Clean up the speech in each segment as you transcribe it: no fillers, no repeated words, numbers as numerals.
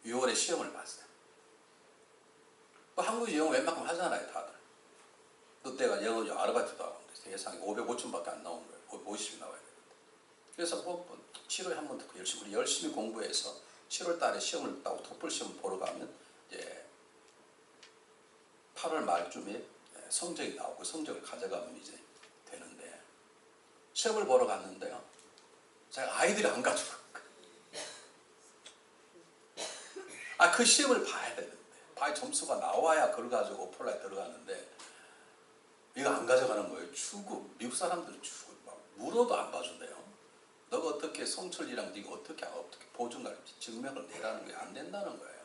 6월에 시험을 봤어요. 뭐 한국에서 영어 웬만큼 하잖아요, 다들. 그때가 영어 아르바이트도 하고 예상이 500, 5천밖에 안 나온 거예요. 50이 나와야 되는데. 그래서 뭐 7월에 한 번 더 열심히 공부해서 7월 달에 시험을 따고 토플 시험 보러 가면 이제 8월 말쯤에 성적이 나오고 성적을 가져가면 이제 되는데 시험을 보러 갔는데요. 제가 아이들이 안 가지고 그 시험을 봐야 되는데 봐야 점수가 나와야 그걸 가지고 오플라에 들어가는데 이거 안 가져가는 거예요. 추구 미국 사람들은 추구 막 물어도 안 봐준대요. 너가 어떻게 성철이랑 네가 어떻게 보증을 증명을 내라는 게 안 된다는 거예요.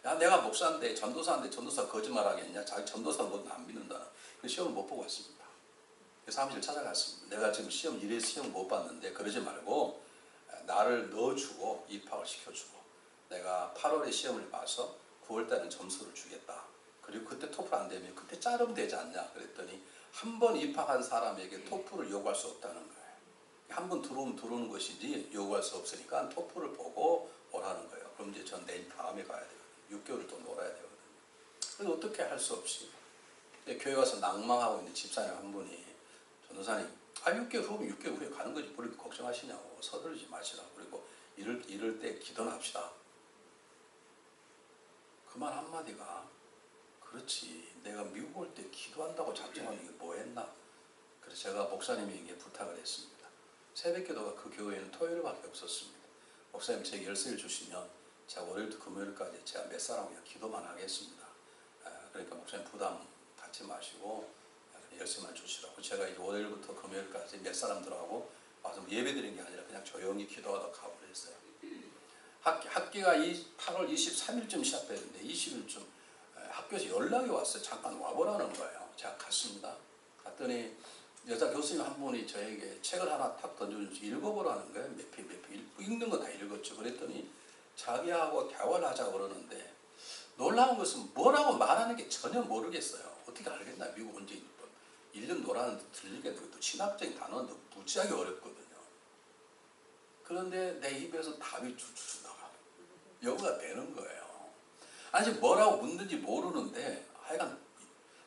야 내가 목사인데 전도사인데 전도사 거짓말 하겠냐. 자기 전도사 뭐 안 믿는다. 그 시험을 못 보고 왔습니다. 사무실 찾아갔습니다. 내가 지금 시험 이래서 시험 못 봤는데 그러지 말고 나를 넣어주고 입학을 시켜주고 내가 8월에 시험을 봐서 9월달에는 점수를 주겠다. 그리고 그때 토플 안 되면 그때 자르면 되지 않냐. 그랬더니 한 번 입학한 사람에게 토플을 요구할 수 없다는 거예요. 한 번 들어오면 들어오는 것이지 요구할 수 없으니까 토플을 보고 오라는 거예요. 그럼 이제 전 내일 다음에 가야 되거든요. 6개월을 또 놀아야 되거든요. 그래서 어떻게 할 수 없이 교회 와서 낭망하고 있는 집사님 한 분이 전도사님 6개월 후면 6개월 후에 가는 거지 뭘 걱정하시냐고 서두르지 마시라고 그리고 이럴 때 기도는 합시다. 그 말 한마디가 그렇지 내가 미국 올 때 기도한다고 작정하는 게 뭐 했나. 그래서 제가 목사님에게 부탁을 했습니다. 새벽기도가 그 교회에는 토요일밖에 없었습니다. 목사님 제게 열쇠를 주시면 제가 월요일부터 금요일까지 제가 몇 사람 그냥 기도만 하겠습니다. 그러니까 목사님 부담 갖지 마시고 열쇠만 주시라고. 제가 이제 월요일부터 금요일까지 몇 사람들하고 와서 예배 드린 게 아니라 그냥 조용히 기도하다 가버렸어요. 학기가 8월 23일쯤 시작되는데 20일쯤 학교에서 연락이 왔어요. 잠깐 와보라는 거예요. 제가 갔습니다. 갔더니 여자 교수님 한 분이 저에게 책을 하나 탁 던져주면서 읽어보라는 거예요. 몇 편 읽는 거 다 읽었죠. 그랬더니 자기하고 대화를 하자고 그러는데 놀라운 것은 뭐라고 말하는 게 전혀 모르겠어요. 어떻게 알겠나. 미국 언제 1년 놀았는데 들리겠는데 또 신학적인 단어는 무지하게 어렵거든요. 그런데 내 입에서 답이 줄줄 나가. 영어가 되는 거예요. 아니 뭐라고 묻는지 모르는데 하여간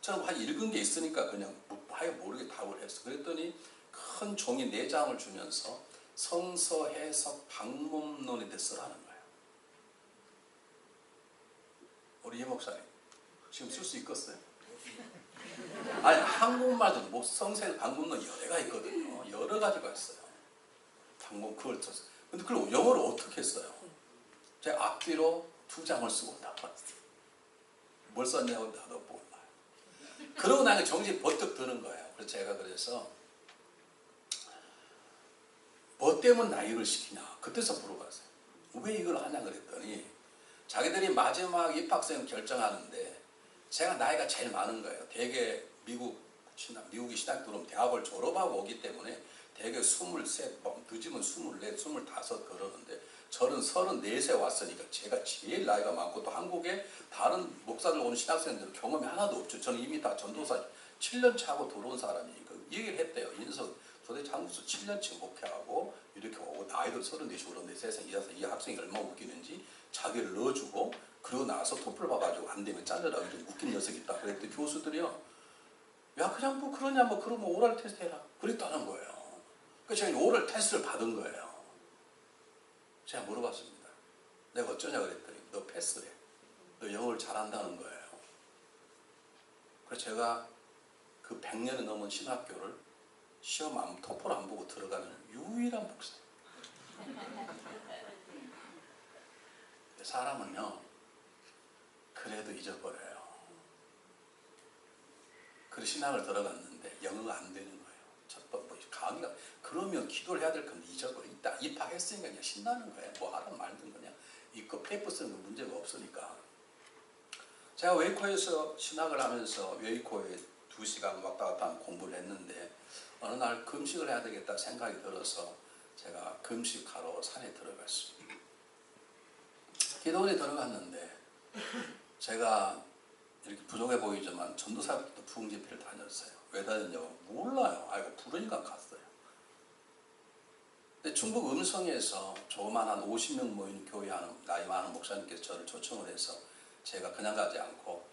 저는 읽은 게 있으니까 그냥 하여간 모르게 답을 했어. 그랬더니 큰 종이 4장을 주면서 성서 해석 방법론에 대해 쓰라는 거예요. 우리 이 목사님 지금 쓸 수 있겠어요? 아니 한국말도 뭐 성서 방법론 여러 개가 있거든요. 여러 가지가 있어요. 방법 그걸 썼어요. 근데 그걸 영어로 어떻게 써요? 제가 앞뒤로 2장을 쓰고 나왔어요. 뭘 썼냐고 나도 몰라요. 그러고 나니까 정신이 번뜩 드는 거예요. 그래서 제가 그래서 뭐 때문에 나 이걸 시키냐 그때서 물어봤어요. 왜 이걸 하냐 그랬더니 자기들이 마지막 입학생 결정하는데 제가 나이가 제일 많은 거예요. 대개 미국이 신학 들어오면 대학을 졸업하고 오기 때문에 대개 23, 늦으면 24, 25 그러는데 저는 34세 왔으니까 제가 제일 나이가 많고 또 한국에 다른 목사들 오는 신학생들 경험이 하나도 없죠. 저는 이미 다 전도사 7년 차고 들어온 사람이니까 얘기를 했대요. 인석 도대체 한국에서 7년치 목회하고 이렇게 오고 나이도 34시 그런데 세상에 이 학생이 얼마나 웃기는지 자기를 넣어주고 그러고 나서 토플 봐가지고 안 되면 잘려라. 이런 웃긴 녀석이 있다. 그랬더니 교수들이요. 야 그냥 뭐 그러냐 뭐 그러면 오랄 테스트 해라. 그랬다는 거예요. 그래서 제가 오랄 테스트를 받은 거예요. 제가 물어봤습니다. 내가 어쩌냐 그랬더니 너 패스래. 너 영어를 잘한다는 거예요. 그래서 제가 그 100년이 넘은 신학교를 시험 토플 안 보고 들어가는 유일한 목사예요. 사람은요 그래도 잊어버려요. 그래서 신학을 들어갔는데 영어가 안 되는 거예요. 첫 번 강의가 그러면 기도를 해야 될 건데 잊어버려. 일단 입학했으니까 그냥 신나는 거예요. 뭐 하든 말든 그냥 이거 페이퍼 쓰는 건 문제가 없으니까. 제가 웨이코에서 신학을 하면서 웨이코에 2시간 왔다 갔다 하면 공부를 했는데 어느 날 금식을 해야 되겠다 생각이 들어서 제가 금식하러 산에 들어갔습니다. 기도원에 들어갔는데 제가 이렇게 부족해 보이지만 전도사 때도 부흥집회를 다녔어요. 왜 다녔냐고 몰라요. 아이고 부르니까 갔어요. 근데 충북 음성에서 조그만 한 50명 모이는 교회 하는 나이 많은 목사님께서 저를 초청을 해서 제가 그냥 가지 않고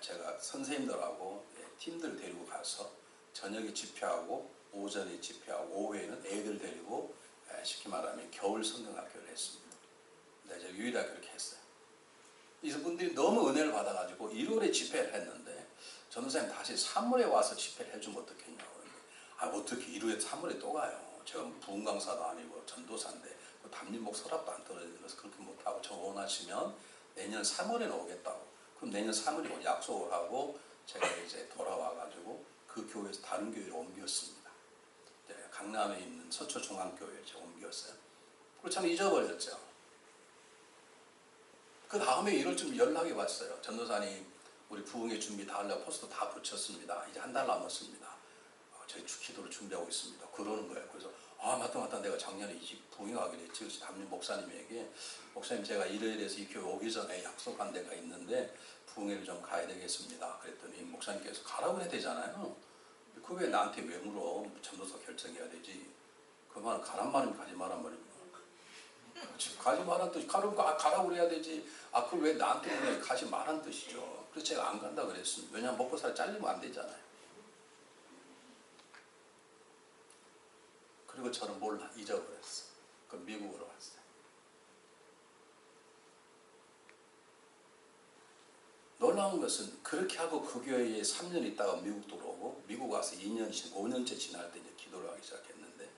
제가 선생님들하고 팀들 데리고 가서 저녁에 집회하고 오전에 집회하고 오후에는 애들 데리고 쉽게 말하면 겨울 성경학교를 했습니다. 근데 제가 유일하게 그렇게 했어요. 이분들이 너무 은혜를 받아가지고 1월에 집회를 했는데 전도사님 다시 3월에 와서 집회를 해주면 어떻겠냐고. 아, 어떻게 1월에 3월에 또 가요. 제가 부흥 강사도 아니고 전도사인데 담임목 서랍도 안 떨어져서 그렇게 못하고 저 원하시면 내년 3월에는 오겠다고. 그럼 내년 3월에 약속을 하고 제가 이제 돌아와가지고 그 교회에서 다른 교회로 옮겼습니다. 강남에 있는 서초중앙교회에 제가 옮겼어요. 그리고 참 잊어버렸죠. 그 다음에 1월쯤 연락이 왔어요. 전도사님 우리 부흥회 준비 다 하려고 포스터 다 붙였습니다. 이제 한 달 남았습니다. 저희 기도를 준비하고 있습니다. 그러는 거예요. 그래서 아 맞다 내가 작년에 이 집 부흥하기로 했지. 그래서 담임 목사님에게 목사님 제가 일요일에서 이 교회 오기 전에 약속한 데가 있는데 부흥회를 좀 가야 되겠습니다. 그랬더니 목사님께서 가라고 해야 되잖아요. 그게 나한테 왜 물어? 전도사 결정해야 되지. 그 말은 가란 말이면 가지 말란 말입니다. 가지 말란 뜻이 가라고 그래야 되지. 아 그걸 왜 나한테 그래? 가지 말란 뜻이죠. 그래서 제가 안 간다 그랬습니다. 왜냐하면 먹고 살 잘리면 안 되잖아요. 그리고 저는 뭘 잊어버렸어. 그 미국으로 왔어요. 놀라운 것은 그렇게 하고 그 교회에 3년 있다가 미국 들어오고 미국 와서 2년, 5년째 지날 때 이제 기도를 하기 시작했는데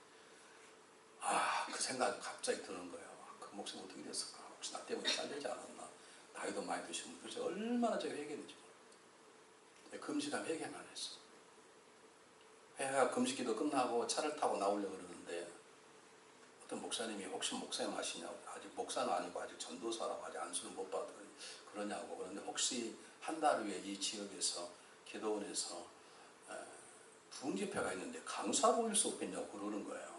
그 생각이 갑자기 드는 거예요. 그 목사님 어떻게 됐을까? 혹시 나 때문에 잘되지 않았나? 나이도 많이 드시면 그래서 얼마나 제가 회개했는지 몰라요. 금식하면 회개만 했어. 회개가 금식기도 끝나고 차를 타고 나오려고 그러는데 어떤 목사님이 혹시 목사님 아시냐고. 아직 목사는 아니고 아직 전도사라고 아직 안수를 못 받으니 그러냐고. 그런데 혹시 한 달 후에 이 지역에서 기도원에서 부흥집회가 있는데 강사로 올 수 없겠냐고 그러는 거예요.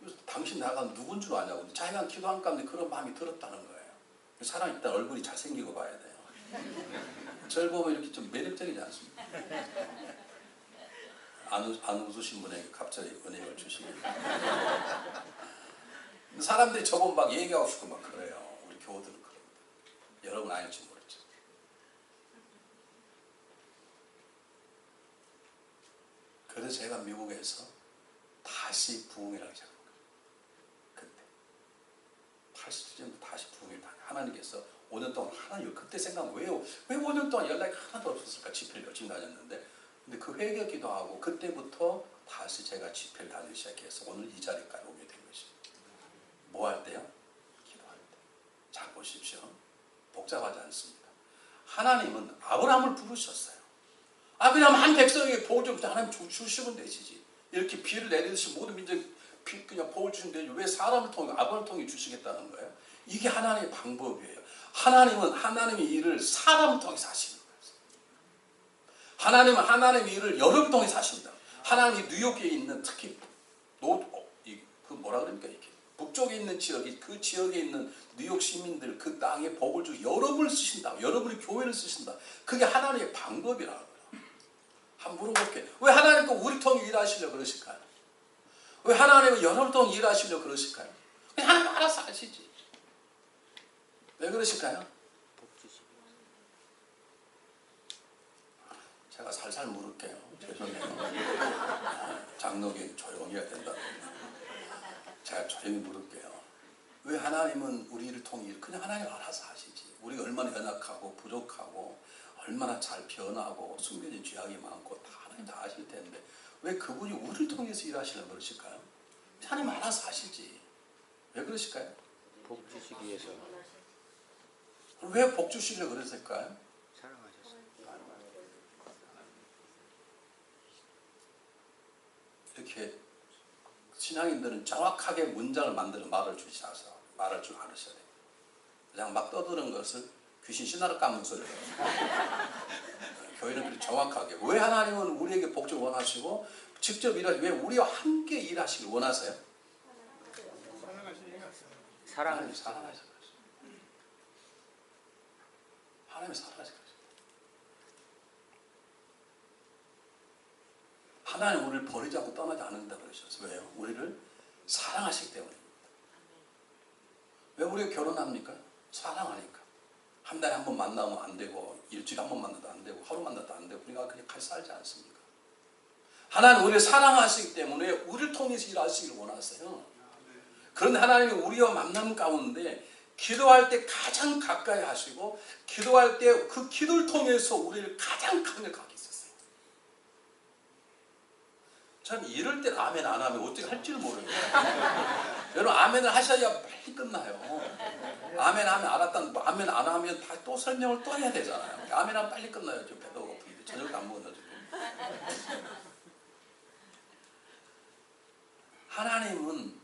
그래서 당신 나가 누군 줄 아냐고. 자기가 기도한 가운데 그런 마음이 들었다는 거예요. 사람 일단 얼굴이 잘생기고 봐야 돼요. 저를 보면 이렇게 좀 매력적이지 않습니까? 안 웃으신 분에게 갑자기 은혜를 주시면 사람들이 저보고 막 얘기하고 싶고 막 그래요. 우리 교우들은 그럽니다. 여러분 아닐지 모르죠. 그래서 제가 미국에서 다시 부흥회를 하기 시작한 거예요. 그때 80년도 다시 부흥회를 하나님께서 5년 동안 하나님 그때 생각하면 왜 5년 동안 연락이 하나도 없었을까. 집회를 열심히 다녔는데 근데 그 회개 기도하고 그때부터 다시 제가 집회를 다니기 시작해서 오늘 이 자리까지 오게 된 것입니다. 뭐 할 때요? 기도할 때. 자 보십시오. 복잡하지 않습니다. 하나님은 아브라함을 부르셨어요. 그냥 한 백성에게 복을 좀 하나님 주시면 되시지. 이렇게 비를 내리듯이 모든 민족에 그냥 복을 주시면 되지. 왜 사람을 통해 아브라함을 통해 주시겠다는 거예요? 이게 하나님의 방법이에요. 하나님은 하나님의 일을 사람을 통해 하시는 거예요. 하나님은 하나님의 일을 여러분을 통해 하십니다. 하나님이 뉴욕에 있는 특히 그 뭐라 그럽니까 이렇게 북쪽에 있는 지역이 그 지역에 있는 뉴욕 시민들 그 땅에 복을 주고 여러분을 쓰신다. 여러분의 교회를 쓰신다. 그게 하나님의 방법이라고요. 한번 물어볼게요. 왜 하나님 또 우리 통해 일하시려고 그러실까요? 왜 하나님은 여러분을 통해 일하시려고 그러실까요? 그냥 하나님 알아서 하시지. 왜 그러실까요? 제가 살살 물을게요. 죄송해요. 장로님 조용히 해야 된다. 제가 조용히 물을게요. 왜 하나님은 우리를 통해 그냥 하나님 알아서 하시지. 우리가 얼마나 연약하고 부족하고 얼마나 잘 변하고 숨겨진 죄악이 많고 다 하나님 다 아실 텐데 왜 그분이 우리를 통해서 일하시려고 그러실까요? 하나님 알아서 하시지. 왜 그러실까요? 복 주시기 위해서. 왜 복 주시려고 그랬을까요? 사랑하셨어요. 이렇게 신앙인들은 정확하게 문장을 만들어 말할 줄 알으셔야 돼요. 그냥 막 떠드는 것을 귀신 신나를 까는 소리예요. 교회는 그렇게 정확하게 왜 하나님은 우리에게 복주를 원하시고 직접 일하시 왜 우리와 함께 일하시길 원하세요? 하나님이 사랑하셔서 하나님이 사랑하셔서 하나님 우리를 버리지 않고 떠나지 않는다 그러셨어요. 왜요? 우리를 사랑하시기 때문입니다. 왜 우리가 결혼합니까? 사랑하니까. 한 달에 한 번 만나면 안 되고 일주일에 한 번 만나도 안 되고 하루 만나도 안 되고 우리가 그냥 같이 살지 않습니까? 하나님 우리를 사랑하시기 때문에 우리를 통해서 일하시기를 원하세요. 그런데 하나님이 우리와 만남 가운데 기도할 때 가장 가까이 하시고 기도할 때 그 기도를 통해서 우리를 가장 강력하게 했었어요. 전 이럴 때 아멘 안 하면 어떻게 할지를 모르겠어요. 여러분 아멘을 하셔야 빨리 끝나요. 아멘 하면 알았다는 아멘 안 하면 다 또 설명을 또 해야 되잖아요. 아멘 하면 빨리 끝나요. 좀 배도 고프기도 저녁도 안 먹었나 지금. 하나님은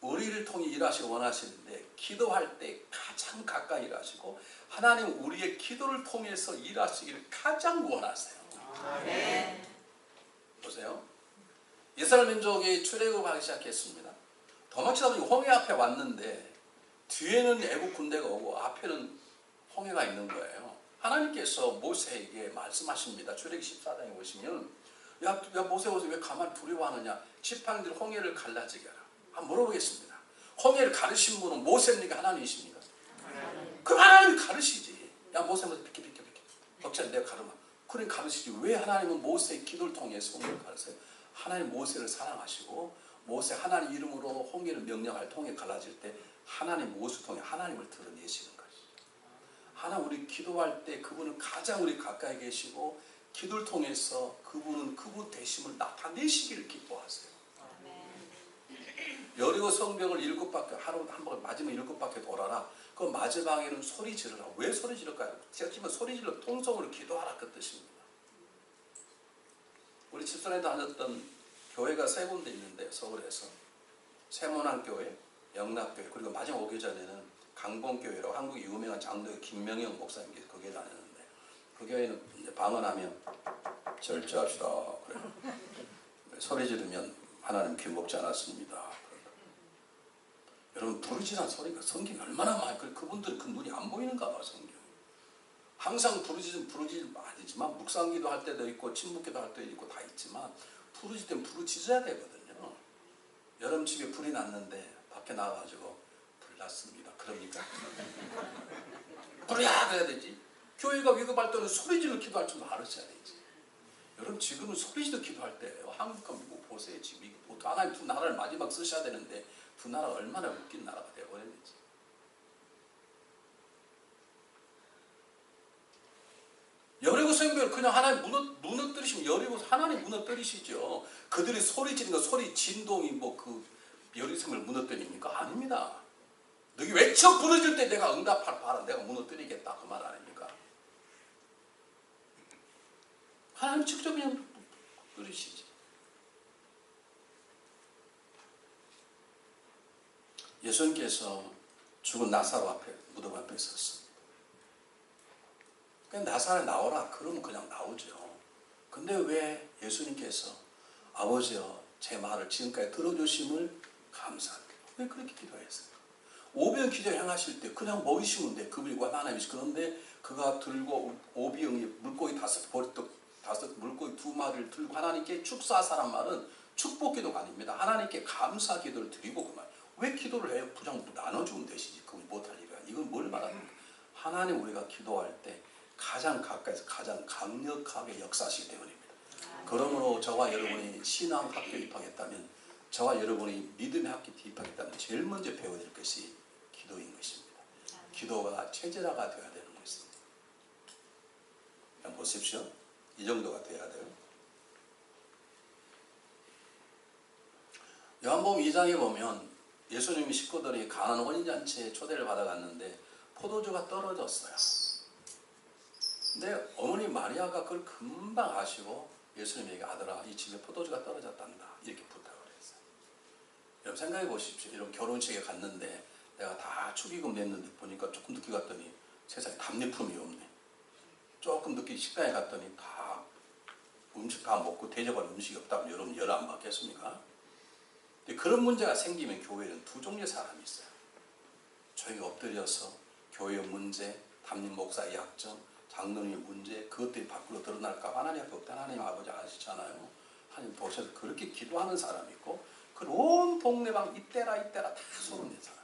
우리를 통해 일하시고 원하시는데 기도할 때 가장 가까이 일하시고 하나님 우리의 기도를 통해서 일하시기를 가장 원하세요. 네. 보세요. 이스라엘 민족이 출애굽하기 시작했습니다. 도망치다 보니 홍해 앞에 왔는데 뒤에는 애국 군대가 오고 앞에는 홍해가 있는 거예요. 하나님께서 모세에게 말씀하십니다. 출애굽 14장에 보시면 야 모세 왜 가만히 두려워하느냐. 지팡이들 홍해를 갈라지게 하라. 한번 물어보겠습니다. 홍해를 가르신 분은 모세입니까? 하나님이십니까? 그럼 하나님이 가르시지. 야 모세 비켜. 억지로 내가 가르마. 그래 가르시지. 왜 하나님은 모세의 기도를 통해서 홍해를 가르쳐요? 하나님 모세를 사랑하시고 모세 하나님 이름으로 홍해를 명령할 때 홍해 갈라질 때 하나님 모세 통해 하나님을 드러내시는 것이죠. 하나님 우리 기도할 때 그분은 가장 우리 가까이 계시고 기도를 통해서 그분은 그분 되심을 나타내시기를 기뻐하세요. 여리고 성벽을 7바퀴 하루 한 번 마지막 7바퀴 돌아라. 그 마지막에는 소리 지르라. 왜 소리 지를까요? 제가 지금 소리 질러 통성으로 기도하라 그 뜻입니다. 우리 집사람이 다녔던 교회가 3군데 있는데 서울에서 세문안교회, 영락교회 그리고 마지막 오기 전에는 강봉교회라고 한국의 유명한 장로의 김명영 목사님께서 그 교회 다녔는데 그 교회는 이제 방언하면 절제합시다. 그래요. 소리 지르면 하나님 귀 먹지 않았습니다. 여러분 부르짖는 소리가 성경이 얼마나 많아요. 그분들은 그 눈이 안 보이는가 봐 성경. 항상 부르짖으면 아니지만 묵상기도 할 때도 있고 침묵기도 할 때도 있고 다 있지만 부르짖을 땐 부르짖어야 되거든요. 여러분 집에 불이 났는데 밖에 나와가지고 불 났습니다. 그럽니까? 불이야 그래야 되지. 교회가 위급할 때는 소리질러 기도할 줄도 알으셔야 되지. 여러분 지금은 소리질러 기도할 때예요. 한국과 미국 보세요. 지금 미국 하나님 두 나라를 마지막 쓰셔야 되는데 두 나라가 얼마나 웃긴 나라가 되어버렸는지. 여리고 성벽을 그냥 하나님 무너뜨리시면 여리고 하나님 무너뜨리시죠. 그들이 소리 지르는 거 소리 진동이 뭐 그 여리고 성벽을 무너뜨립니까? 아닙니다. 너희 외쳐 부르질 때 내가 응답할 바라 내가 무너뜨리겠다 그 말 아닙니까? 하나님 직접 그냥 뿌리시지. 예수님께서 죽은 나사로 앞에 무덤 앞에 섰습니다. 그냥 나사로 나오라 그러면 그냥 나오죠. 근데 왜 예수님께서 아버지여 제 말을 지금까지 들어주심을 감사합니다. 왜 그렇게 기도했을까? 오병 기도 행하실 때 그냥 먹이시면 돼. 그분과 하나님이시. 그런데 그가 들고 오병이 물고기 5 물고기 2마리를 들고 하나님께 축사하사란 말은 축복기도가 아닙니다. 하나님께 감사 기도를 드리고 그만. 왜 기도를 해요? 부장 나눠주면 되시지. 그건 못할 일이야. 이건 뭘 말합니까? 하나님 우리가 기도할 때 가장 가까이서 가장 강력하게 역사하시기 때문입니다. 그러므로 저와 여러분이 신앙학교에 입학했다면 저와 여러분이 믿음의 학교에 입학했다면 제일 먼저 배워야 될 것이 기도인 것입니다. 기도가 체질화가 되어야 되는 것입니다. 그냥 보십시오. 이 정도가 돼야 돼요. 요한복음 2장에 보면 예수님이 식구들이 가나안 혼인잔치에 초대를 받아갔는데 포도주가 떨어졌어요. 근데 어머니 마리아가 그걸 금방 아시고 예수님에게 아들아 이 집에 포도주가 떨어졌단다 이렇게 부탁을 했어요. 여러분 생각해 보십시오. 여러분 결혼식에 갔는데 내가 다 축의금 냈는데 보니까 조금 늦게 갔더니 세상에 답례품이 없네. 조금 늦게 식당에 갔더니 다 음식 다 먹고 대접할 음식이 없다면 여러분 열 안 받겠습니까? 근데 그런 문제가 생기면 교회는 두 종류의 사람이 있어요. 저희가 엎드려서 교회의 문제, 담임 목사의 약점, 장로님의 문제 그것들이 밖으로 드러날까 하나님 앞에 없다 하나님 아버지 아시잖아요. 하나님 보셔서 그렇게 기도하는 사람이 있고 그 온 동네방 이때라 다 소문 낸 사람.